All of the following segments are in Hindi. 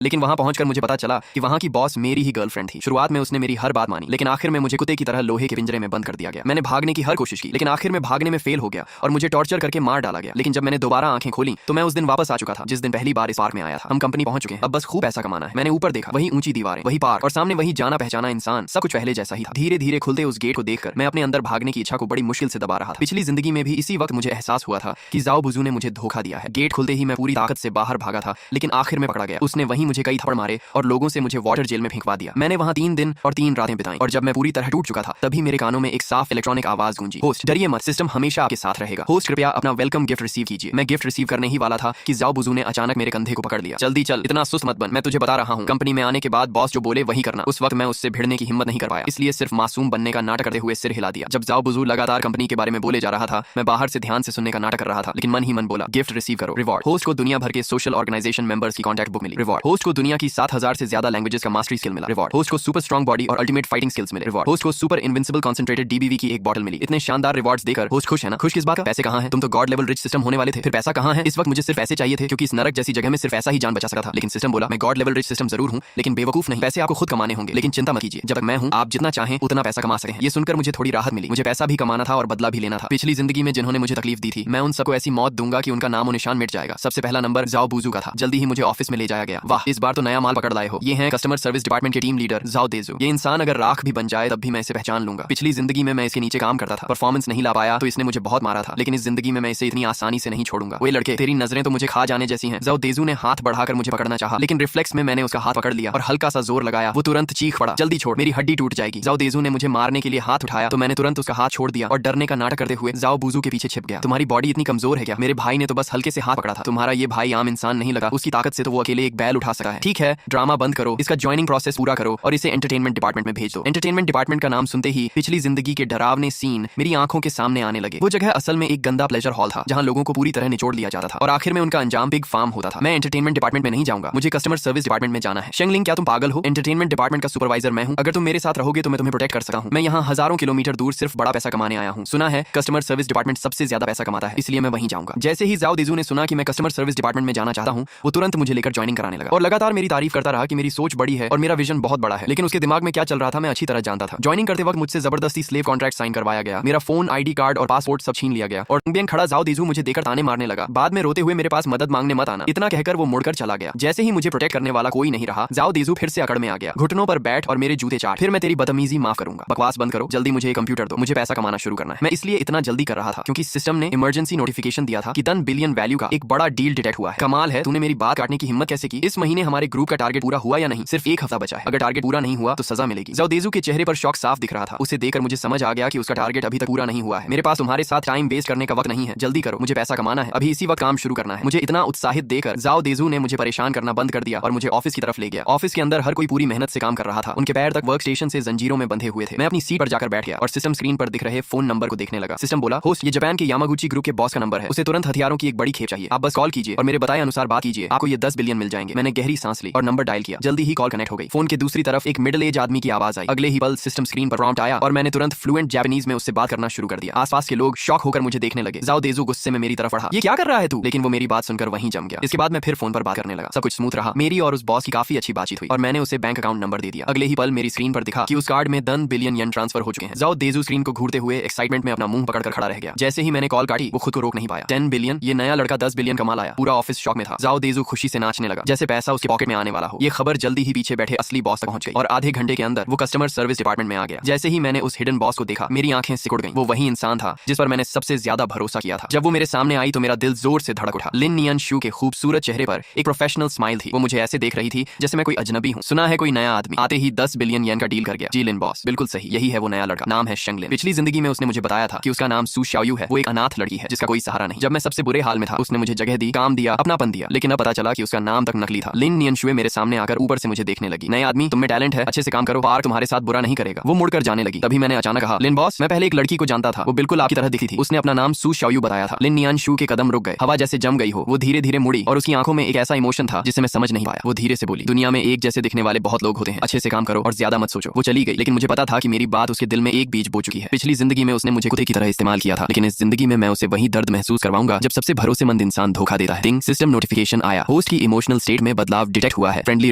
लेकिन वहां पहुंचकर मुझे पता चला कि वहां की बॉस मेरी ही गर्लफ्रेंड थी। शुरुआत में उसने मेरी हर बात मानी, लेकिन आखिर में मुझे कुत्ते की तरह लोहे के पिंजरे में बंद कर दिया गया। मैंने भागने की हर कोशिश की, लेकिन आखिर में भागने में फेल हो गया और मुझे टॉर्चर करके मार डाला गया। लेकिन जब मैंने दोबारा आंखें खोली तो मैं उस दिन वापस आ चुका था जिस दिन पहली बार इस पार्क में आया था। हम कंपनी पहुंच चुके हैं, अब बस खूब पैसा कमाना है। मैंने ऊपर देखा, वही ऊंची दीवारें, वही पार्क और सामने वही जाना पहचाना इंसान। सब कुछ पहले जैसा ही था। धीरे धीरे खुलते उस गेट को देखकर मैं अपने अंदर भागने की इच्छा को बड़ी मुश्किल से दबा रहा था। पिछली जिंदगी में भी इसी वक्त मुझे एहसास हुआ था कि जाओ बुजू ने मुझे धोखा दिया है। गेट खुलते ही मैं पूरी ताकत से बाहर भागा था, लेकिन आखिर में पकड़ा गया। उसने वहीं मुझे कई थप्पड़ मारे और लोगों से मुझे वाटर जेल में फेंकवा दिया। मैंने वहां 3 दिन और 3 रातें बिताई और जब मैं पूरी तरह टूट चुका था तभी मेरे कानों में एक साफ इलेक्ट्रॉनिक आवाज गूंजी, होस्ट डरिए मत, सिस्टम हमेशा आपके साथ रहेगा। होस्ट कृपया अपना वेलकम गिफ्ट रिसीव कीजिए। मैं गिफ्ट रिसीव करने ही वाला था कि जाओ बुजू ने अचानक मेरे कंधे को पकड़ लिया। जल्दी चल, इतना सुस्त मत बन, मैं तुझे बता रहा हूँ। कंपनी में आने के बाद बॉस जो बोले वही करना। उस वक्त मैं उससे भिड़ने की हिम्मत नहीं कर पाया, इसलिए सिर्फ मासूम बनने का नाटक करते हुए सिर हिला दिया। जब जाओ बुजू लगातार कंपनी के बारे में बोले जा रहा था, मैं बाहर से ध्यान से सुनने का नाटक कर रहा था, लेकिन मन ही मन बोला, गिफ्ट रिसीव करो, रिवॉर्ड। होस्ट को दुनिया भर के सोशल ऑर्गेनाइजेशन मेंबर्स की कॉन्टैक्ट बुक मिली, रिवॉर्ड। होस्ट को दुनिया की 7000 से ज्यादा लैंग्वेजेस का मास्टरी स्किल मिला, रिवॉर्ड। होस्ट को सुपर स्ट्रॉन्ग बॉडी और अल्टीमेट फाइटिंग स्किल्स मिले, रिवॉर्ड। होस्ट को सुपर इनविंसिबल कंसंट्रेटेड डीबीवी की एक बॉटल मिली। इतने शानदार रिवॉर्ड्स देकर होस्ट खुश है ना? खुश किस बात का? पैसे कहाँ हैं? तुम तो गॉड लेवल रिच सिस्टम होने वाले थे, फिर पैसा कहाँ है? इस वक्त मुझे सिर्फ पैसे चाहिए थे, क्योंकि इस नरक जैसी जगह में सिर्फ ऐसा ही जान बचा सकता था। लेकिन सिस्टम बोला, मैं गॉड लेवल रिच सिस्टम जरूर हूं, लेकिन बेवकूफ नहीं। पैसे आपको खुद कमाने होंगे, लेकिन चिंता मत कीजिए, जब तक मैं हूं आप जितना चाहें उतना पैसा कमा सकते हैं। ये सुनकर मुझे थोड़ी राहत मिली। मुझे पैसा भी कमाना था और बदला भी लेना था। पिछली जिंदगी में जिन्होंने मुझे तकलीफ दी थी, मैं उन सबको ऐसी मौत दूंगा कि उनका नाम और निशान मिट जाएगा। सबसे पहला नंबर जाओ बुजू का था। जल्दी ही मुझे ऑफिस में ले जाया गया। वाह, इस बार तो नया माल पकड़ लाए हो। ये हैं कस्टमर सर्विस डिपार्टमेंट के टीम लीडर जाओ देजू। ये इंसान अगर राख भी बन जाए तब भी मैं इसे पहचान लूंगा। पिछली जिंदगी में मैं इसके नीचे काम करता था, परफॉर्मेंस नहीं ला पाया तो इसने मुझे बहुत मारा था, लेकिन इस जिंदगी में मैं इसे इतनी आसानी से नहीं छोड़ूंगा। वो लड़के, तेरी नजरें तो मुझे खा जाने जैसी हैं। जाओ देजू ने हाथ बढ़ाकर मुझे पकड़ना चाहा, लेकिन रिफ्लेक्स में मैंने उसका हाथ पकड़ लिया और हल्का सा जोर लगाया। वो तुरंत चीख पड़ा, जल्दी छोड़, मेरी हड्डी टूट जाएगी। जाओ देजू ने मुझे मारने के लिए हाथ उठाया तो मैंने तुरंत उसका हाथ छोड़ दिया और डरने का नाटक करते हुए जाओ बुजू के पीछे छिप गया। तुम्हारी बॉडी इतनी कमजोर है क्या? मेरे भाई ने तो बस हल्के से हाथ पकड़ा था। तुम्हारा ये भाई आम इंसान नहीं लगा, उसकी ताकत से तो वो अकेले एक बैल उठा सका है। ठीक है, ड्रामा बंद करो, इसका ज्वाइनिंग प्रोसेस पूरा करो और इसे एंटरटेनमेंट डिपार्टमेंट में भेज दो। एंटरटेनमेंट डिपार्टमेंट का नाम सुनते ही पिछली जिंदगी के डरावने सीन मेरी आंखों के सामने आने लगे। वो जगह असल में एक गंदा प्लेजर हॉल था जहां लोगों को पूरी तरह निचोड़ लिया जाता था और आखिर में उनका अंजाम बिग फार्म होता था। मैं एंटरटेनमेंट डिपार्टमेंट में नहीं जाऊंगा, मुझे कस्टमर सर्विस डिपार्टमेंट में जाना है। शेंगलिंग, क्या तुम पागल हो? एंटरटेनमेंट डिपार्टमेंट का सुपरवाइजर मैं हूं। अगर तुम मेरे साथ रहोगे तो मैं तुम्हें प्रोटेक्ट कर सकता हूं। मैं यहाँ हजारों किलोमीटर दूर सिर्फ बड़ा पैसा कमाने आया हूँ। सुना है कस्टमर सर्विस डिपार्टमेंट सबसे ज्यादा पैसा कमाता है, इसलिए मैं वहीं जाऊंगा। जैसे ही जाओ देजू ने सुना कि मैं कस्टमर सर्विस डिपार्टमेंट में जाना चाहता हूँ, वो तुरंत मुझे लेकर ज्वाइनिंग कराने लगा और लगातार मेरी तारीफ करता रहा कि मेरी सोच बड़ी है और मेरा विजन बहुत बड़ा है। लेकिन उसके दिमाग में क्या चल रहा था मैं अच्छी तरह जानता था। ज्वाइनिंग करते वक्त मुझसे जबरदस्ती स्लेव कॉन्ट्रैक्ट साइन करवाया गया। मेरा फोन, आईडी कार्ड और पासपोर्ट सब छीन लिया गया और खड़ा जाओ देजू मुझे देकर ताने मारने लगा। बाद में रोते हुए मेरे पास मदद मांगने मत आना, इतना कहकर वो मुड़कर चला गया। जैसे ही मुझे प्रोटेक्ट करने वाला कोई नहीं रहा, जाओ देजू फिर से अकड़ में आ गया। घुटनों पर बैठ और मेरे जूते चाट, फिर मैं तेरी बदतमीजी माफ करूंगा। बकवास बंद करो, जल्दी मुझे कंप्यूटर दो, मुझे पैसा कमाना शुरू करना है। मैं इसलिए इतना जल्दी कर रहा था क्योंकि सिस्टम ने इमरजेंसी नोटिफिकेशन दिया था कि 10 बिलियन वैल्यू का एक बड़ा डील डिटेक्ट हुआ है। कमाल है, तूने मेरी बात काटने की हिम्मत कैसे की? इस महीने हमारे ग्रुप का टारगेट पूरा हुआ या नहीं? सिर्फ 1 हफ्ता बचा है, अगर टारगेट पूरा नहीं हुआ तो सजा मिलेगी। जाओ देजू के चेहरे पर शौक साफ दिख रहा था। उसे देखकर मुझे समझ आ गया कि उसका टारगेट अभी तक पूरा नहीं हुआ है। मेरे पास तुम्हारे साथ टाइम वेस्ट करने का वक्त नहीं है, जल्दी करो, मुझे पैसा कमाना है, अभी इसी वक्त काम शुरू करना है। मुझे इतना उत्साहित देकर जाओ देजू ने मुझे परेशान करना बंद कर दिया और मुझे ऑफिस की तरफ ले गया। ऑफिस के अंदर हर कोई पूरी मेहनत से काम कर रहा था। उनके पैर तक वर्क स्टेशन से जंजीरों में बंधे हुए थे। मैं अपनी सीट पर जाकर बैठ गया और सिस्टम स्क्रीन पर दिख रहे फोन नंबर को देखने लगा। सिस्टम बोला, होस्ट ये जापान के यामागुची ग्रुप के बॉस का नंबर है, उसे तुरंत हथियारों की एक बड़ी खेप चाहिए। आप बस कॉल कीजिए और मेरे बताए अनुसार बात कीजिए, आपको ये 10 बिलियन मिल जाएंगे। मैंने गहरी सांस ली और नंबर डायल किया। जल्दी ही कॉल कनेक्ट हो गई। फोन के दूसरी तरफ एक मिडिल एज आदमी की आवाज आई। अगले ही पल सिस्टम स्क्रीन पर प्रॉम्प्ट आया और मैंने तुरंत फ्लुएंट जापानीज में उससे बात करना शुरू कर दिया। आसपास के लोग शॉक होकर मुझे देखने लगे। जाओ देजू गुस्से में मेरी तरफ बढ़ा, ये क्या कर रहा है तू? लेकिन वो मेरी बात सुनकर वहीं जम गया। इसके बाद मैं फिर फोन पर बात करने लगा। सब कुछ स्मूथ रहा। मेरी और उस बॉस की काफी अच्छी बातचीत हुई और मैंने उसे बैंक अकाउंट नंबर दे दिया। अगले ही पल मेरी स्क्रीन पर दिखा कि उस कार्ड में 10 बिलियन येन ट्रांसफर हो चुके हैं। जाओ देजू स्क्रीन को घूरते हुए एक्साइटमेंट में अपना मुंह पकड़कर खड़ा रह गया। जैसे ही मैंने कॉल काटी वो खुद को रोक नहीं पाया। 10 बिलियन, ये नया लड़का 10 बिलियन कमा लाया। पूरा ऑफिस शॉक में था। जाओ देजू खुशी से नाचने लगा जैसे पैसा उसके पॉकेट में आने वाला हो। ये खबर जल्दी ही पीछे बैठे असली बॉस तक पहुंच गई और आधे घंटे के अंदर वो कस्टमर सर्विस डिपार्टमेंट में आ गया। जैसे ही मैंने उस हिडन बॉस को देखा मेरी आंखें सिकुड़ गईं। वो वही इंसान था जिस पर मैंने सबसे ज्यादा भरोसा किया था। जब वो मेरे सामने आई तो मेरा दिल जोर से धड़क उठा। लिन नियन शू के खूबसूरत चेहरे पर एक प्रोफेशनल स्माइल थी। वो मुझे ऐसे देख रही थी जैसे मैं कोई अजनबी हूँ। सुना है कोई नया आदमी आते ही 10 बिलियन येन का डील कर गया। जी लिन बॉस, बिल्कुल सही, यही है वो नया लड़का, नाम है शेंगलिन। पिछली जिंदगी में उसने मुझे बताया था कि उसका नाम सू शाओयू है। वो एक अनाथ लड़की है जिसका कोई सहारा नहीं। जब मैं सबसे बुरे हाल में था उसने मुझे जगह दी, काम दिया, अपनापन दिया, लेकिन अब पता चला कि उसका नाम तक नकली था। लिन नियन शुए मेरे सामने आकर ऊपर से मुझे देखने लगी। नए आदमी, तुम में टैलेंट है, अच्छे से काम करो, पार्क तुम्हारे साथ बुरा नहीं करेगा। वो मुड़कर जाने लगी। तभी मैंने अचानक कहा, लिन बॉस, मैं पहले एक लड़की को जानता था, वो बिल्कुल आपकी तरह दिखती थी। उसने अपना नाम सू शाओयू बताया था। लिन नियन शू के कदम रुक गए। हवा जैसे जम गई हो। वो धीरे धीरे मुड़ी और उसकी आंखों में एक ऐसा इमोशन था जिसे मैं समझ नहीं पाया। वो धीरे से बोली, दुनिया में एक जैसे दिखने वाले बहुत लोग होते हैं, अच्छे से काम करो और ज्यादा मत सोचो। वो चली गई, लेकिन मुझे पता था कि मेरी बात उसके दिल में एक बीज बो चुकी है। पिछली जिंदगी में उसने मुझे कुत्ते की तरह इस्तेमाल किया था, लेकिन इस जिंदगी में मैं उसे वही दर्द महसूस करवाऊंगा जब सबसे भरोसेमंद इंसान धोखा देता है। सिस्टम नोटिफिकेशन आया। होस्ट की इमोशनल स्टेट में बदलाव बदलाव डिटेक्ट हुआ है। फ्रेंडली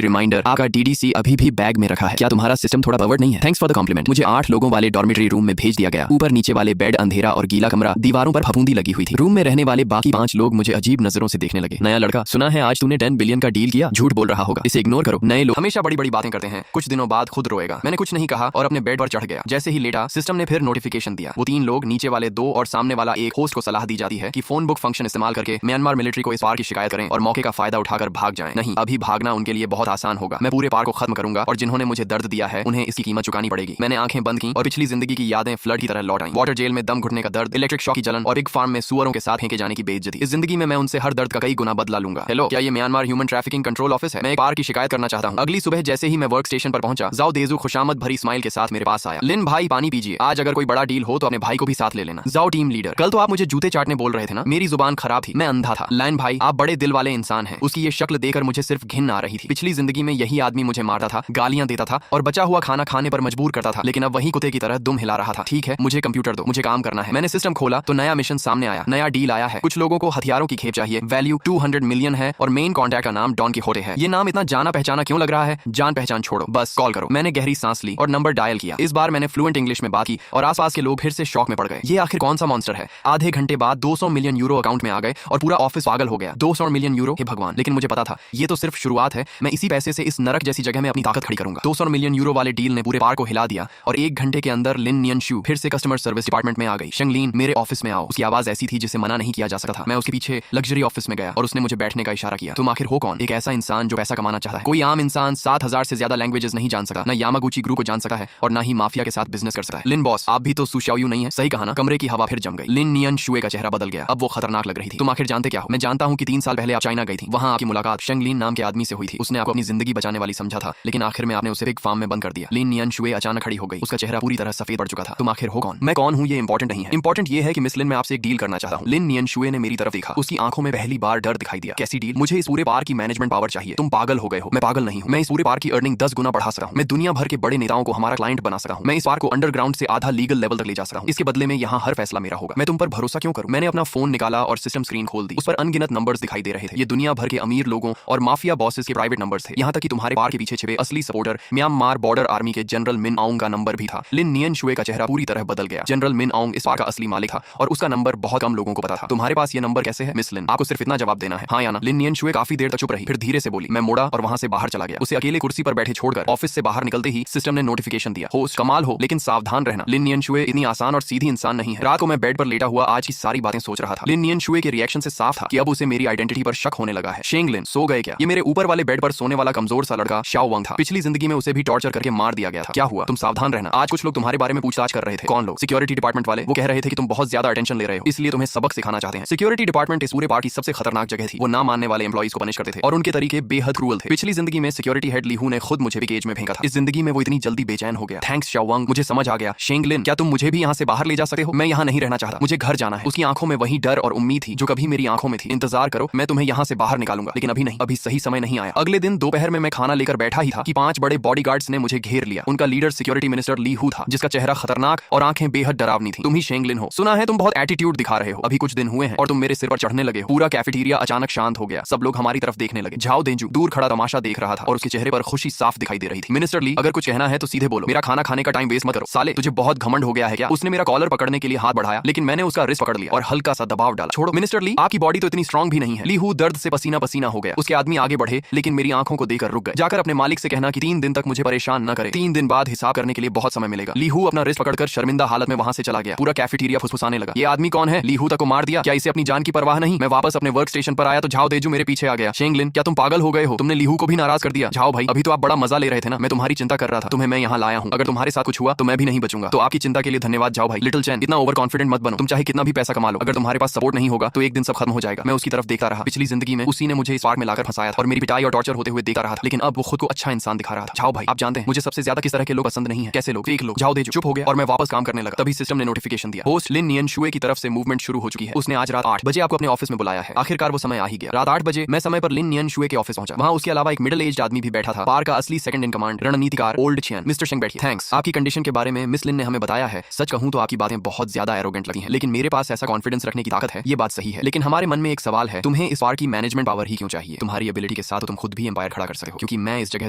रिमाइंडर, आपका डीडीसी अभी भी बैग में रखा है। क्या तुम्हारा सिस्टम थोड़ा बवर्ड नहीं है? Thanks for the compliment. मुझे 8 लोगों वाले डॉर्मेटरी रूम में भेज दिया गया। ऊपर नीचे वाले बेड अंधेरा और गीला कमरा, दीवारों पर फफूंदी लगी हुई थी। रूम में रहने वाले बाकी 5 लोग मुझे अजीब नजरों से देखने लगे। नया लड़का, सुना है आज तूने 10 बिलियन का डील किया। झूठ बोल रहा होगा, इसे इग्नोर करो। नए लोग हमेशा बड़ी बड़ी बातें करते हैं, कुछ दिनों बाद खुद रोएगा। मैंने कुछ नहीं कहा और अपने बेड पर चढ़ गया। जैसे ही लेटा सिस्टम ने फिर नोटिफिकेशन दिया। वो 3 लोग, नीचे वाले 2 और सामने वाला एक होस्ट को सलाह दी जाती है कि फोन बुक फंक्शन इस्तेमाल करके म्यांमार मिलिट्री को इस पार की शिकायत करें और मौके का फायदा उठाकर भाग जाएं। नहीं, अभी भागना उनके लिए बहुत आसान होगा। मैं पूरे पार को खत्म करूंगा और जिन्होंने मुझे दर्द दिया है उन्हें इसकी कीमत चुकानी पड़ेगी। मैंने आंखें बंद की और पिछली जिंदगी की यादें फ्लड की तरह लौट आईं। वाटर जेल में दम घुटने का दर्द, इलेक्ट्रिक शॉक की जलन और बिग फार्म में सुअरों के साथ फेंके जाने की बेइज्जती। इस जिंदगी में मैं उनसे हर दर्द का कई गुना बदला लूंगा। हेलो, क्या ये Myanmar human trafficking control office है? मैं एक पार की शिकायत करना चाहता हूँ। अगली सुबह जैसे ही मैं वर्क स्टेशन पर पहुंचा, जाओ देजू खुशामद भरी स्माइल के साथ मेरे पास आया। लिन भाई पानी पीजिए, आज अगर कोई बड़ा डील हो तो अपने भाई को भी साथ ले लेना। जाओ टीम लीडर, कल तो आप मुझे जूते चाटने बोल रहे थे ना? मेरी जुबान खराब थी, मैं अंधा था। लाइन भाई, आप बड़े दिल वाले इंसान हैं। उसकी ये शक्ल देखकर मुझे सिर्फ घिन आ रही थी। पिछली जिंदगी में यही आदमी मुझे मारता था, गालियां देता था और बचा हुआ खाना खाने पर मजबूर करता था, लेकिन अब वही कुत्ते की तरह दुम हिला रहा था। ठीक है, मुझे कंप्यूटर दो, मुझे काम करना है। मैंने सिस्टम खोला तो नया मिशन सामने आया, नया डील आया है। कुछ लोगों को हथियारों की खेप चाहिए, वैल्यू 200 मिलियन है और मेन कॉन्टैक्ट का नाम डॉन किहोटे है। ये नाम इतना जाना पहचाना क्यों लग रहा है? जान पहचान छोड़ो, बस कॉल करो। मैंने गहरी सांस ली और नंबर डायल किया। इस बार मैंने फ्लुएंट इंग्लिश में बात की और आसपास के लोग फिर से शॉक में पड़ गए। ये आखिर कौन सा मॉन्स्टर है? आधे घंटे बाद 200 मिलियन यूरो अकाउंट में आ गए और पूरा ऑफिस पागल हो गया। 200 मिलियन यूरो, हे भगवान! लेकिन मुझे पता था ये तो सिर्फ शुरुआत है। मैं इसी पैसे से इस नरक जैसी जगह में अपनी ताकत खड़ी करूंगा। 200 मिलियन यूरो वाले डील ने पूरे पार को हिला दिया और 1 घंटे के अंदर लिन नियन शू फिर से कस्टमर सर्विस डिपार्टमेंट में आ गई। शंगलीन, मेरे ऑफिस में आओ। उसकी आवाज ऐसी थी जिसे मना नहीं किया जा सकता था। मैं उसके पीछे लग्जरी ऑफिस में गया और उसने मुझे बैठने का इशारा किया। तुम आखिर हो कौन? एक ऐसा इंसान जो पैसा कमाना चाहता है। कोई आम इंसान 7000 से ज्यादा लैंग्वेजेस नहीं जान सकता, न यामागुची गुरु को जान सकता है और ना ही माफिया के साथ बिजनेस कर सकता है। लिन बॉस, आप भी तो सुशाओयू नहीं है। सही कहा ना? कमरे की हवा फिर जम गई। लिन नियन शुए का चेहरा बदल गया, अब वो खतरनाक लग रही थी। तुम आखिर जानते क्या हो? मैं जानता हूँ कि 3 साल पहले आप चाइना गई थी। वहाँ आपकी मुलाकात शंगलीन नाम के आदमी से हुई थी। उसने आपको अपनी जिंदगी बचाने वाली समझा था, लेकिन आखिर में आपने उसे बिग फार्म में बंद कर दिया। लिन नियन शुए अचानक खड़ी हो गई, उसका चेहरा पूरी तरह सफेद पड़ चुका था। तुम आखिर हो कौन? मैं कौन हूँ ये इंपॉर्टेंट नहीं है। इंपॉर्टेंट ये है कि मिस लिन, मैं आपसे एक डील करना चाहता हूँ। लिन नियन शुए ने मेरी तरफ देखा, उसकी आंखों में पहली बार डर दिखाई दिया। कैसी डील? मुझे इस पूरे पार की मैनेजमेंट पावर चाहिए। तुम पागल हो गए हो? मैं पागल नहीं हूँ। मैं इस पूरे पार की अर्निंग 10 गुना बढ़ा सकता हूँ। मैं दुनिया भर के बड़े नेताओं को हमारा क्लाइंट बना सकता हूँ। मैं इस पार को अंडरग्राउंड से आधा लीगल लेवल तक ले जा सकता हूँ। इसके बदले में यहाँ हर फैसला मेरा होगा। मैं तुम पर भरोसा क्यों करूँ? मैंने अपना फोन निकाला और सिस्टम स्क्रीन खोल दी। उस पर अनगिनत नंबर्स दिखाई दे रहे थे। ये दुनिया भर के अमीर लोगों और माफिया बॉसेस के प्राइवेट नंबर्स थे। यहाँ तक कि तुम्हारे पार के पीछे छिपे असली सपोर्टर म्यांमार बॉर्डर आर्मी के जनरल मिन आउंग का नंबर भी था। लिन नियन शुए का चेहरा पूरी तरह बदल गया। जनरल मिन आउंग इस पार का असली मालिक था और उसका नंबर बहुत कम लोगों को पता था। तुम्हारे पास ये नंबर कैसे है? मिस लिन, आपको सिर्फ इतना जवाब देना है, हाँ या ना। लिन नियन शुए काफी देर तक चुप रही, फिर धीरे से बोली। मैं मुड़ा और वहां से बाहर चला गया। उसे अकेले कुर्सी पर बैठे छोड़कर ऑफिस से बाहर निकलते ही सिस्टम ने नोटिफिकेशन दिया, होस्ट कमाल हो लेकिन सावधान रहना। लिन नियन शुए इतनी आसान और सीधी इंसान नहीं है। रात को मैं बेड पर लेटा हुआ आज की सारी बातें सोच रहा था। लिन नियन शुए के रिएक्शन से साफ था कि अब उसे मेरी आइडेंटिटी पर शक होने लगा है। शेंगलिन, सो गए क्या? ये मेरे ऊपर वाले बेड पर सोने वाला कमजोर सा लड़का शाओ वंग था। पिछली जिंदगी में उसे भी टॉर्चर करके मार दिया गया था। क्या हुआ? तुम सावधान रहना। आज कुछ लोग तुम्हारे बारे में पूछताछ कर रहे थे। कौन लोग? सिक्योरिटी डिपार्टमेंट वाले। वो कह रहे थे कि तुम बहुत ज्यादा अटेंशन ले रहे हो, इसलिए तुम्हें सबक सिखाना चाहते हैं। सिक्योरिटी डिपार्टमेंट इस पूरे पार्ट की सबसे खतरनाक जगह थी। वो ना मानने वाले एम्प्लॉइज को पनिश करते थे और उनके तरीके बेहद क्रूअल थे। पिछली जिंदगी में सिक्योरिटी हेड लीहू ने खुद मुझे भी केज में फेंका था। इस जिंदगी में वो इतनी जल्दी बेचैन हो गया। थैंक्स शाओ वंग, मुझे समझ आ गया। शेंगलिन, क्या तुम मुझे भी यहाँ से बाहर ले जा सकते हो? मैं यहाँ नहीं रहना चाहता, मुझे घर जाना है। उसकी आंखों में वही डर और उम्मीद थी जो कभी मेरी आंखों में थी। इंतजार करो, मैं तुम्हें यहाँ से बाहर निकालूंगा, लेकिन अभी नहीं, अभी सही समय नहीं आया। अगले दिन दोपहर में मैं खाना लेकर बैठा ही था कि 5 बड़े बॉडीगार्ड्स ने मुझे घेर लिया। उनका लीडर सिक्योरिटी मिनिस्टर लीहू था, जिसका चेहरा खतरनाक और आंखें बेहद डरावनी थी। तुम ही शेंगलिन हो? सुना है तुम बहुत एटीट्यूड दिखा रहे हो। अभी कुछ दिन हुए हैं और तुम मेरे सिर पर चढ़ने लगे हो। पूरा कैफेटेरिया अचानक शांत हो गया। सब लोग हमारी तरफ देखने लगे। झाओ देंजू दूर खड़ा तमाशा देख रहा था और उसके चेहरे पर खुशी साफ दिखाई दे रही थी। मिनिस्टर ली, अगर कुछ कहना है तो सीधे बोलो, मेरा खाना खाने का टाइम वेस्ट मत करो। साले, तुझे बहुत घमंड हो गया है क्या? उसने मेरा कॉलर पकड़ने के लिए हाथ बढ़ाया, लेकिन मैंने उसका रिस्ट पकड़ लिया और हल्का सा दबाव डाला। छोड़ो मिनिस्टर ली, आपकी बॉडी तो इतनी स्ट्रांग भी नहीं है। लीहू दर्द से पसीना पसीना हो गया। उसके आदमी आगे बढ़े, लेकिन मेरी आंखों को देखकर रुक गए। जाकर अपने मालिक से कहना कि 3 दिन तक मुझे परेशान न करे। 3 दिन बाद हिसाब करने के लिए बहुत समय मिलेगा। लीहू अपना रिस्ट पकड़कर शर्मिंदा हालत में वहां से चला गया। पूरा कैफेटेरिया फुसफुसाने लगा। ये आदमी कौन है? लीहू तक को मार दिया? क्या इसे अपनी जान की परवाह नहीं? मैं वापस अपने वर्क स्टेशन पर आया तो झाओ देजू मेरे पीछे आ गया। शेंगलिन, क्या तुम पागल हो गए हो? तुमने लीहू को भी नाराज कर दिया। झाओ भाई, अभी तो आप बड़ा मजा ले रहे थे ना, मैं तुम्हारी चिंता कर रहा था। तुम्हें मैं यहाँ लाया हूँ। अगर तुम्हारे साथ कुछ हुआ तो मैं भी नहीं बचूंगा। तो आपकी चिंता के लिए धन्यवाद झाओ भाई। लिटिल चैन, इतना ओवर कॉन्फिडेंट मत बनो। तुम चाहे कितना भी पैसा कमा लो, अगर तुम्हारे पास सपोर्ट नहीं होगा तो एक दिन सब खत्म हो जाएगा। मैं उसकी तरफ देखता रहा। पिछली जिंदगी में उसी ने मुझे इस पार्क में लाकर फंसाया था और मेरी पिटाई और टॉर्चर होते हुए देखता रहा था, लेकिन अब वो खुद को अच्छा इंसान दिखा रहा था। झाओ भाई, आप जानते हैं मुझे सबसे ज्यादा किस तरह के लोग पसंद नहीं है? कैसे लोग? फेक लोग। झाओ देजू चुप हो गया और मैं वापस काम करने लगा। तभी सिस्टम ने नोटिफिकेशन दिया, होस्ट लिन नियन शुए की तरफ से मूवमेंट शुरू हो चुकी है। उसने आज रात 8 बजे आपको अपने ऑफिस में बुलाया है। आखिरकार वो समय आ ही गया। रात 8 बजे मैं समय पर लिन नियन शुए के ऑफिस पहुंचा। वहां उसके अलावा एक मिडिल एज्ड आदमी भी बैठा था। पार का असली सेकंड इन कमांड रणनीतिकार ओल्ड चियन। मिस्टर शेंग बैठिए। थैंक्स। आपकी कंडीशन के बारे में मिस लिन ने हमें बताया है। सच कहूं तो आपकी बातें बहुत ज्यादा एरोगेंट लगी हैं, लेकिन मेरे पास ऐसा कॉन्फिडेंस रखने की ताकत है। ये बात सही है, लेकिन हमारे मन में एक सवाल है, तुम्हें इस पार की मैनेजमेंट पावर ही क्यों चाहिए? तुम्हारी एबिलिटी एबिलिटी के साथ तुम खुद भी एम्पायर खड़ा कर सकते हो, क्योंकि मैं इस जगह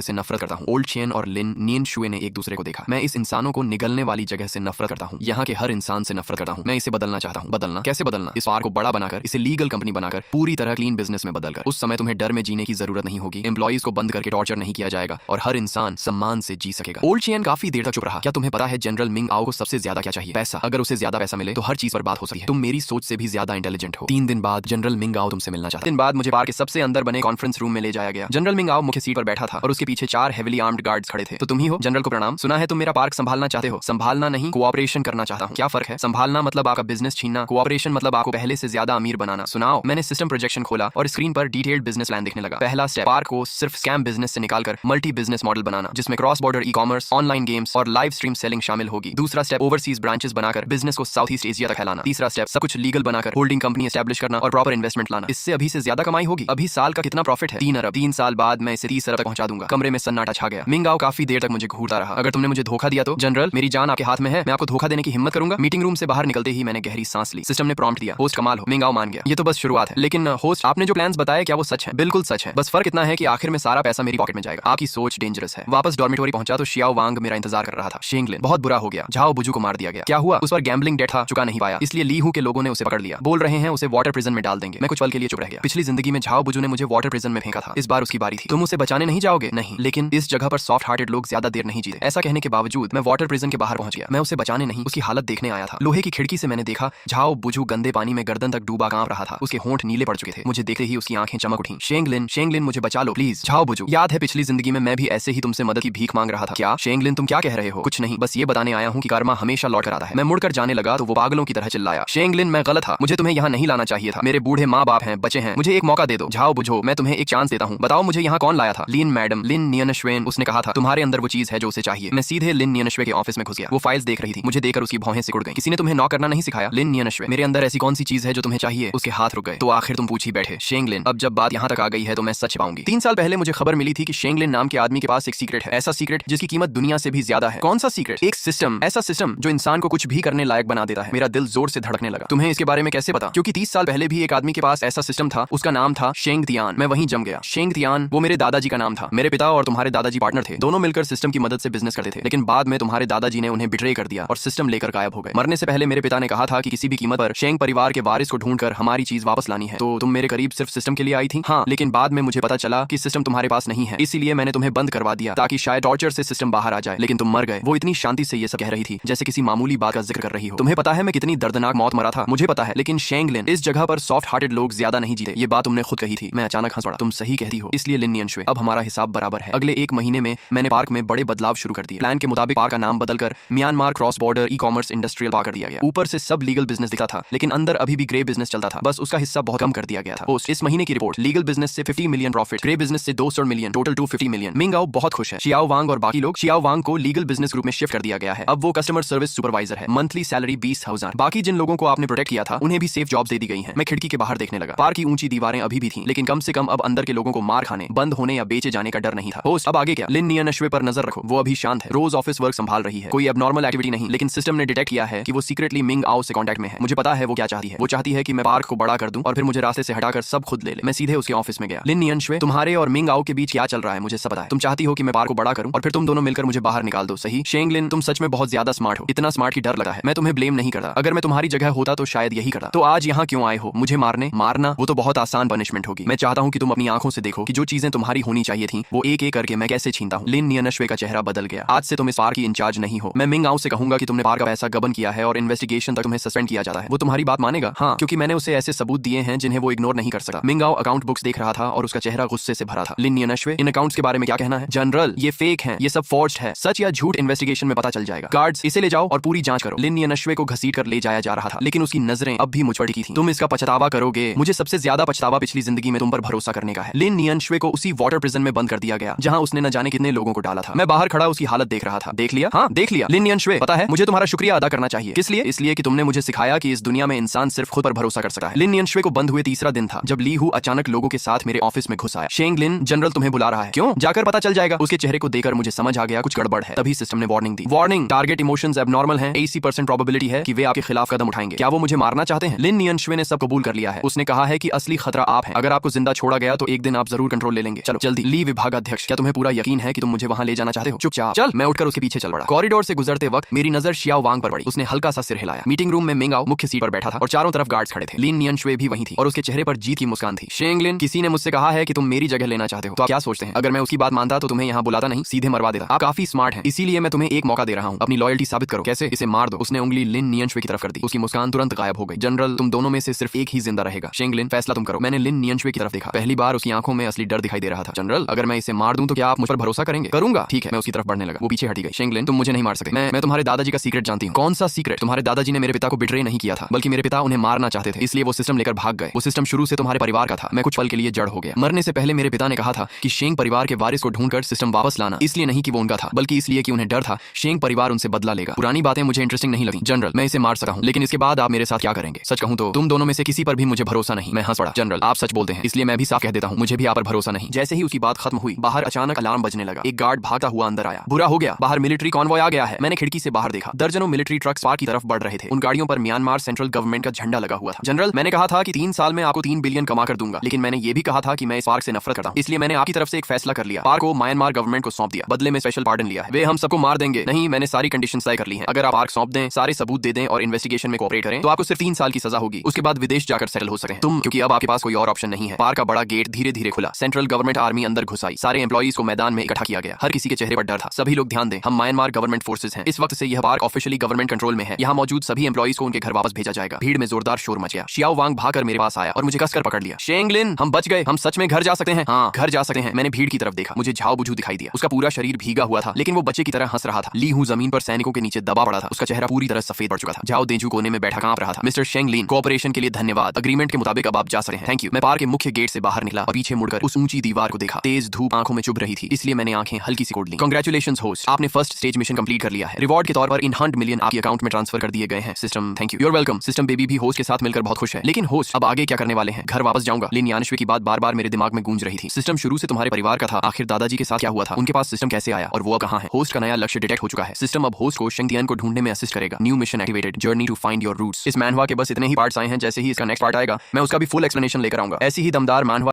से नफरत करता हूँ। ओल्ड चेन और लिन नियन शुए ने एक दूसरे को देखा। मैं इस इंसानों को निगलने वाली जगह से नफरत करता हूँ, यहाँ के हर इंसान से नफरत करता हूँ। मैं इसे बदलना चाहता हूँ। बदलना कैसे? बदलना इस पार को बड़ा बनाकर, इसे लीगल कंपनी बनाकर, पूरी तरह क्लीन बिजनेस में बदलकर। उस समय तुम्हें डर में जीने की जरूरत नहीं होगी, एम्प्लॉइज को बंद करके टॉर्चर नहीं किया जाएगा और हर इंसान सम्मान से जी सकेगा। ओल्ड चेन काफी देर तक चुप रहा। क्या तुम्हें पता है जनरल मिंग आओ को सबसे ज्यादा क्या चाहिए? पैसा। अगर उसे ज्यादा पैसा मिले तो हर चीज पर बात हो सकती है। तुम मेरी सोच से भी ज्यादा इंटेलिजेंट हो। 3 दिन बाद जनरल मिंग आओ तुमसे मिलना चाहता। 3 दिन बाद मुझे पार्क के सबसे अंदर बने कॉन्फ्रेंस रूम में ले जाया गया। जनरल मिंग आओ मुख्य सीट पर बैठा था और उसके पीछे 4 हेविली आर्म्ड गार्ड्स खड़े थे। तो तुम ही हो? जनरल को प्रणाम। सुना है तुम मेरा पार्क संभालना चाहते हो। संभालना नहीं, कोऑपरेशन करना चाहता हूँ। क्या फर्क है? संभालना मतलब आपका बिजनेस छीनना, कोऑपरेशन मतलब आपको पहले से ज्यादा अमीर बनाना। सुनाओ। मैंने सिस्टम प्रोजेक्शन खोला और स्क्रीन पर डिटेल्ड बिजनेस प्लान दिखने लगा। पहला स्टेप, पार्क को सिर्फ स्कैम बिजनेस से निकालकर मल्टी बिजनेस मॉडल बनाना, जिसमें cross border e commerce, online games और लाइव स्ट्रीम सेलिंग शामिल होगी। दूसरा स्टेप, ओवरसीज ब्रांचेस बनाकर बिजनेस को साउथ ईस्ट एशिया तक फैलाना। तीसरा स्टेप, सब कुछ लीगल बनाकर होल्डिंग कंपनी एस्टैब्लिश करना और प्रॉपर इन्वेस्टमेंट लाना। इससे अभी से ज्यादा कमाई होगी। अभी साल का कितना प्रॉफिट है? 3 अरब। 3 साल बाद मैं इसे 30 अरब तक पहुंचा दूंगा। कमरे में सन्नाटा छा गया। मिंग आओ काफी देर तक मुझे घूरता रहा। अगर तुमने मुझे धोखा दिया तो जनरल, मेरी जान आपके हाथ में है, मैं आपको धोखा देने की हिम्मत करूंगा? मीटिंग रूम से बाहर निकलते ही मैंने गहरी सांस ली। सिस्टम ने प्रॉम्प्ट दिया, होस्ट कमाल हो। मिंग आओ मान गया। ये तो बस शुरुआत है। लेकिन होस्ट, आपने जो प्लान्स बताए क्या वो सच है? बिल्कुल सच है। बस फर्क इतना है कि आखिर में सारा पैसा मेरी पॉकेट में जाएगा। आपकी सोच डेंजरस है। वापस डॉर्मेटोरी पहुंचा तो शियाओ वांग मेरा इंतजार कर रहा था। शेंगलिन, बहुत बुरा हो गया। झाओ बुजू को मार दिया गया। क्या हुआ? उस पर गैम्बलिंग डेट था, चुका नहीं पाया, इसलिए ली हूं के लोगों ने उसे पकड़ लिया। बोल रहे हैं उसे वाटर प्रिजन में डाल देंगे। मैं कुछ पल के लिए चुप रह गया। पिछली जिंदगी में झाओ बुजू ने मुझे वाटर प्रिजन में फेंका था। इस बार उसकी बारी थी। तुम उसे बचाने नहीं जाओगे? नहीं, लेकिन इस जगह पर सॉफ्ट हार्टेड लोग ज्यादा देर नहीं जीते। ऐसा कहने के बावजूद मैं वाटर प्रिजन के बाहर पहुंच गया। मैं उसे बचाने नहीं, उसकी हालत देखने आया था। लोहे की खिड़की से मैंने देखा झाओ बुजू गंदे पानी में गर्दन तक डूबा कांप रहा था। उसके होंठ नीले पड़ चुके थे। मुझे देखते ही उसकी आंखें चमक उठी। शेंगलिन, शेंगलिन मुझे बचा लो प्लीज। झाओ बुजू, याद है पिछली जिंदगी में मैं भी ऐसे ही तुमसे मदद की भीख मांग रहा था। क्या? शेंगलिन, तुम क्या कह रहे हो? कुछ नहीं, बस ये बताने आया हूँ कि कर्मा हमेशा लौट कर आता है। मैं मुड़कर जाने लगा तो वो पागलों की तरह चिल्लाया, शेंगलिन मैं गलत था, मुझे तुम्हें यहाँ नहीं लाना चाहिए था। मेरे बूढ़े माँ बाप हैं, बच्चे हैं, मुझे एक मौका दे दो। झाओ बुझो, मैं तुम्हें एक चांस देता हूँ। बताओ मुझे यहाँ कौन लाया था? लिन मैडम, लिन नियनश्वेन। उसने कहा था तुम्हारे अंदर वो चीज है जो उसे चाहिए। मैं सीधे लिन नियनश्वे के ऑफिस में घुस गया। वो फाइल्स देख रही थी। मुझे देखकर उसकी भौहें सिकुड़ गईं। किसी ने तुम्हें नॉक करना नहीं सिखाया? लिन नियनश्वे, मेरे अंदर ऐसी कौन सी चीज है जो तुम्हें चाहिए? उसके हाथ रुक गए। तो आखिर तुम पूछ ही बैठे। शेंगलिन, अब जब बात यहाँ तक आ गई है तो मैं सच पाऊंगी। 3 साल पहले मुझे खबर मिली थी कि शेंगलिन नाम के आदमी के पास एक सीक्रेट है। ऐसा सीक्रेट जिसकी कीमत दुनिया से भी ज्यादा है। कौन सा सीक्रेट? एक सिस्टम, ऐसा सिस्टम जो इंसान को कुछ भी करने लायक बना देता है। मेरा दिल जोर से धड़कने लगा। तुम्हें इसके बारे में कैसे पता? क्योंकि 30 साल पहले भी एक आदमी के पास ऐसा सिस्टम था। उसका नाम था शेंग तियान। मैं वहीं जम गया। शेंग तियान, वो मेरे दादाजी का नाम था। मेरे पिता और तुम्हारे दादाजी पार्टनर थे। दोनों मिलकर सिस्टम की मदद से बिजनेस करते थे। लेकिन बाद में तुम्हारे दादाजी ने उन्हें बिट्रे कर दिया और सिस्टम लेकर गायब हो गए। मरने से पहले मेरे पिता ने कहा था कि किसी भी कीमत पर शेंग परिवार के वारिस को ढूंढकर हमारी चीज वापस लानी है। तो तुम मेरे करीब सिर्फ सिस्टम के लिए आई थी? हाँ, लेकिन बाद में मुझे पता चला कि सिस्टम तुम्हारे पास नहीं है, इसीलिए मैंने तुम्हें बंद करवा दिया ताकि शायद टॉर्चर से सिस्टम बाहर आ जाए। लेकिन तुम मर गए। वो इतनी शांति से ये सब कह रही थी जैसे किसी मामूली बात का जिक्र कर रही हो। तुम्हें पता है मैं कितनी दर्दनाक मौत मरा था? मुझे पता है, लेकिन शेंगलिन, इस जगह पर सॉफ्ट हार्टेड लोग ज्यादा नहीं जीते। ये बात तुमने खुद कही थी। मैं अचानक हंस पड़ा। तुम सही कहती हो, इसलिए लिन नियनश्वे, अब हमारा हिसाब बराबर है। अगले 1 महीने में मैंने पार्क में बड़े बदलाव शुरू कर दिए। प्लान के मुताबिक पार्क का नाम बदलकर Myanmar cross border e commerce industrial park कर दिया गया। ऊपर से सब लीगल बिजनेस दिखता था, लेकिन अंदर अभी भी ग्रे बिजनेस चलता था। बस उसका हिस्सा बहुत कम कर दिया गया था। पोस्ट, इस महीने की रिपोर्ट, लीगल बिजनेस से 50 मिलियन प्रॉफिट, ग्रे बिजनेस से 200 मिलियन, टोटल 250 मिलियन। मिंग आओ बहुत खुश है। शियाओ वांग और बाकी लोग, शियाओ वांग को लीगल बिजनेस ग्रुप में शिफ्ट कर दिया गया है। अब वो कस्टमर सर्विस सुपरवाइजर है। Monthly salary 20,000। बाकी जिन लोगों को आपने प्रोटेक्ट किया था उन्हें भी सेफ जॉब्स दे दी गई हैं। मैं खिड़की के बाहर देखने लगा। पार्क की ऊंची दीवारें अभी भी थीं, लेकिन कम से कम अब अंदर के लोगों को मार खाने, बंद होने या बेचे जाने का डर नहीं था। होस्ट, अब आगे क्या? लिन नियनश्वे पर नजर रखो। वो अभी शांत है, रोज ऑफिस वर्क संभाल रही है। कोई एबनॉर्मल एक्टिविटी नहीं, लेकिन सिस्टम ने डिटेक्ट किया है कि वो सीक्रेटली मिंग आओ से कांटेक्ट में है। मुझे पता है वो क्या चाहती है। वो चाहती है कि मैं पार्क को बड़ा कर दूं और फिर मुझे रास्ते से हटाकर सब खुद ले ले। मैं सीधे उसके ऑफिस में गया। लिन नियनश्वे, तुम्हारे और मिंग आओ के बीच क्या चल रहा है? मुझे सब पता है। तुम चाहती हो कि मैं पार्क को बड़ा करूं और फिर तुम दोनों मिलकर मुझे बाहर निकाल दो, सही? शेंगलिन, तुम सच में बहुत ज्यादा स्मार्ट हो। इतना स्मार्ट की डर लगा है। मैं तुम्हें ब्लेम नहीं करता। अगर मैं तुम्हारी जगह होता तो शायद यही करता। तो आज यहाँ क्यों आए हो? मुझे मारने? मारना वो तो बहुत आसान पनिशमेंट होगी। मैं चाहता हूँ कि तुम अपनी आंखों से देखो कि जो चीजें तुम्हारी होनी चाहिए थी वो एक एक करके मैं कैसे छीनता हूँ। लिन नियनश्वे का चेहरा बदल गया। आज से तुम इस पार्क की इंचार्ज नहीं हो। मैं मिंग आओ से कहूंगा कि तुमने पार्क का पैसा गबन किया है और इन्वेस्टिगेशन तक तुम्हें सस्पेंड किया जाता है। वो तुम्हारी बात मानेगा? हाँ, क्योंकि मैंने उसे ऐसे सबूत दिए हैं जिन्हें वो इग्नोर नहीं कर सकता। मिंग आओ अकाउंट बुक्स देख रहा था और उसका चेहरा गुस्से से भरा था। लिन नियनश्वे, इन अकाउंट्स के बारे में क्या कहना है? जनरल, ये फेक हैं, ये सब फॉर्ज्ड है। सच या झूठ इन्वेस्टिगेशन में पता चल जाएगा। गार्ड्स, इसे ले जाओ और पूरी जांच करो। लिन नियनश्वे को घसीट कर ले जाया जा रहा था, लेकिन उसकी नजरें अब भी मुझ पर टिकी थीं। तुम इसका पछतावा करोगे। मुझे सबसे ज्यादा पछतावा पिछली जिंदगी में तुम पर भरोसा करने का है। लिन नियनश्वे को उसी वाटर प्रिजन में बंद कर दिया गया जहां उसने न जाने कितने लोगों को डाला था। मैं बाहर खड़ा उसकी हालत देख रहा था। देख लिया? हाँ, देख लिया। लिन नियनश्वे, पता है मुझे तुम्हारा शुक्रिया अदा करना चाहिए। किस लिए? इसलिए कि तुमने मुझे सिखाया कि इस दुनिया में इंसान सिर्फ खुद पर भरोसा कर सकता है। लिन नियनश्वे को बंद हुए तीसरा दिन था जब ली हू अचानक लोगों के साथ मेरे ऑफिस में घुस आया। शेंगलिन, जनरल तुम्हें बुला रहा है। क्यों? जाकर पता चल जाएगा। उसके चेहरे को देखकर मुझे समझ आ गया कुछ गड़बड़ है। तभी सिस्टम ने वार्निंग दी। वार्निंग, टारगेट इमोशंस एबनॉर्मल हैं। 80% प्रोबेबिलिटी है कि वे आपके खिलाफ कदम उठाएंगे। क्या वो मुझे मारना चाहते हैं? लिन नियनश्वे ने सब कबूल कर लिया है। उसने कहा है कि असली खतरा आप हैं। अगर आपको जिंदा छोड़ा गया तो एक दिन आप जरूर कंट्रोल ले लेंगे। चलो जल्दी। ली विभागाध्यक्ष, क्या तुम्हें पूरा यकीन है कि तुम मुझे वहां ले जाना चाहते हो? चुपचाप चल। मैं उठकर उसके पीछे चल पड़ा। कॉरिडोर से गुजरते वक्त मेरी नजर शियाओ वांग पर पड़ी। उसने हल्का सा सिर हिलाया। मीटिंग रूम में मिंगाओ मुख्य सीट पर बैठा था और चारों तरफ गार्ड्स खड़े थे। लिन नियनशुए भी वहीं थी और उसके चेहरे पर जीत की मुस्कान थी। शेंगलिन, किसी ने मुझसे कहा है कि तुम मेरी जगह लेना चाहते हो, तो आप क्या सोचते हैं? अगर मैं उसकी बात मानता तो तुम्हें यहाँ बुलाता नहीं, सीधे मरवा देता। आप काफी स्मार्ट हैं, इसीलिए मैं तुम्हें एक मौका दे रहा हूँ। अपनी लॉयल्टी साबित करो। कैसे? इसे मार दो। उसने उंगली लिन नियनशुए की तरफ कर दी। उसकी मुस्कान तुरंत गायब हो गई। जनरल, तुम दोनों में से सिर्फ एक ही जिंदा रहेगा। शेंगलिन, फैसला तुम करो। मैंने लिन नियनशुए की तरफ देखा। पहली बार उसकी आंखों में असली डर दिखाई दे रहा था। जनरल, अगर मैं इसे मार दूं तो क्या आप मुझ पर भरोसा करेंगे? करूंगा। ठीक है। मैं उसकी तरफ बढ़ने लगा। वो पीछे हटी गई। शेंगलिन, तुम मुझे नहीं मार सकते। मैं तुम्हारे दादाजी का सीक्रेट जानती हूँ। कौन सा सीक्रेट? तुम्हारे दादाजी ने मेरे पिता को बिट्रे नहीं किया था, बल्कि मेरे पिता उन्हें मारना चाहते थे, इसलिए वो सिस्टम लेकर भाग गए। वो सिस्टम शुरू से तुम्हारे परिवार का था। मैं कुछ पल के लिए जड़ हो गया। मरने से पहले मेरे पिता ने कहा था कि शेंग परिवार के वारिस को ढूंढकर सिस्टम वापस लाना, इसलिए नहीं कि वो उनका था, बल्कि इसलिए कि उन्हें डर था शेंग परिवार उनसे बदला लेगा। पुरानी बातें मुझे इंटरेस्टिंग नहीं लगी। जनरल, मैं इसे मार सका हूँ, लेकिन इसके बाद आप मेरे साथ क्या करेंगे? सच कहूँ तो तुम दोनों में से किसी पर भी मुझे भरोसा नहीं। मैं हंस पड़ा। जनरल, आप सच बोलते हैं, इसलिए मैं भी साफ कह देता हूँ, मुझे भी आप पर भरोसा नहीं। जैसे ही उसकी बात खत्म हुई, बाहर अचानक अलार्म बजने लगा। एक गार्ड भागता हुआ अंदर आया। बुरा हो गया, बाहर मिलिट्री कॉन्वॉय आ गया है। मैंने खिड़की से बाहर देखा। दर्जनों मिलिट्री ट्रक्स पार्क की तरफ बढ़ रहे थे। उन गाड़ियों पर म्यांमार सेंट्रल गवर्नमेंट का झंडा लगा हुआ था। जनरल, मैंने कहा था कि 3 साल में आपको 3 बिलियन कमा कर दूंगा, लेकिन मैंने ये भी कहा था कि मैं इस पार्क से नफरत करता हूँ, इसलिए मैंने आपकी तरफ से एक फैसला कर लिया। पार्क को म्यांमार गवर्नमेंट को सौंप दिया, बदले में स्पेशल पार्डन लिया है। वे हम सबको मार देंगे। नहीं, मैंने सारी कंडीशन तय कर ली है। अगर आप पार्क सौंप दें, सारे सबूत दे दें और इन्वेस्टिगेशन में कोऑपरेट करें, तो आपको सिर्फ 3 साल की सजा होगी। उसके बाद विदेश जाकर सेटल हो सकते हैं तुम, क्योंकि अब आपके पास कोई और ऑप्शन नहीं है। पार्क का बड़ा गेट धीरे धीरे खुला। सेंट्रल गवर्नमेंट आर्मी अंदर घुस आई। सारे एम्प्लॉइज को मैदान में इकट्ठा किया गया। हर किसी के चेहरे पर डर था। सभी लोग ध्यान दें, हम म्यांमार गवर्नमेंट फोर्सेज हैं। इस वक्त से यह पार्क ऑफिशियली गवर्नमेंट कंट्रोल में है। यहाँ मौजूद सभी एम्प्लॉइज को उनके घर वापस भेजा जाएगा। भीड़ में जोरदार शोर मच गया। शियाओ वांग भागकर मेरे पास आया और मुझे कसकर पकड़ लिया। शेंगलिन, हम बच गए। हम सच में घर जा सकते हैं? हाँ, घर जा सकते हैं। मैंने भीड़ की तरफ देखा। मुझे झाओ बुझू दिखाई दिया। उसका पूरा शरीर भीगा हुआ था, लेकिन वो बच्चे की तरह हंस रहा था। ली हूँ जमीन पर सैनिकों के नीचे दबा पड़ा था। उसका चेहरा पूरी तरह सफेद पड़ चुका था। झाओ देजू कोने में बैठा कांप रहा था। मिस्टर शेंगलिन, कोऑपरेशन के लिए धन्यवाद। अग्रीमेंट के मुताबिक अब आप जा सकते हैं। Thank you. मैं पार्क के मुख्य गेट से बाहर निकला और पीछे मुड़कर उस ऊंची दीवार को देखा। तेज धूप आंखों में चुभ रही थी, इसलिए मैंने आंखें हल्की सी खोल ली। कांग्रेचुलेशंस होस्ट, आपने फर्स्ट स्टेज मिशन कंप्लीट कर लिया है। रिवॉर्ड के तौर पर इन 100 मिलियन आपके अकाउंट में ट्रांसफर कर दिए गए हैं। System, thank you. You're welcome. System baby भी होस्ट के साथ मिलकर बहुत खुश है। लेकिन होस्ट, अब आगे क्या करने वाले हैं? घर वापस जाऊंगा। लिन यानशुए की बात बार बार मेरे दिमाग में गूंज रही थी। सिस्टम शुरू से तुम्हारे परिवार का था, आखिर दादाजी के साथ क्या हुआ था? उनके पास सिस्टम कैसे आया और वो अब कहाँ है? होस्ट का नया लक्ष्य डिटेक्ट हो चुका है। सिस्टम अब होस्ट को शेंगतियान को ढूंढने में असिस्ट करेगा। New mission activated, journey to find your roots. इस मैनहवा के बस इतने ही पार्ट्स आए हैं। जैसे ही इसका नेक्स्ट पार्ट आएगा, मैं उसका भी फुल एक्सप्लेनेशन लेकर आऊंगा। ऐसी ही दमदार मैनहवा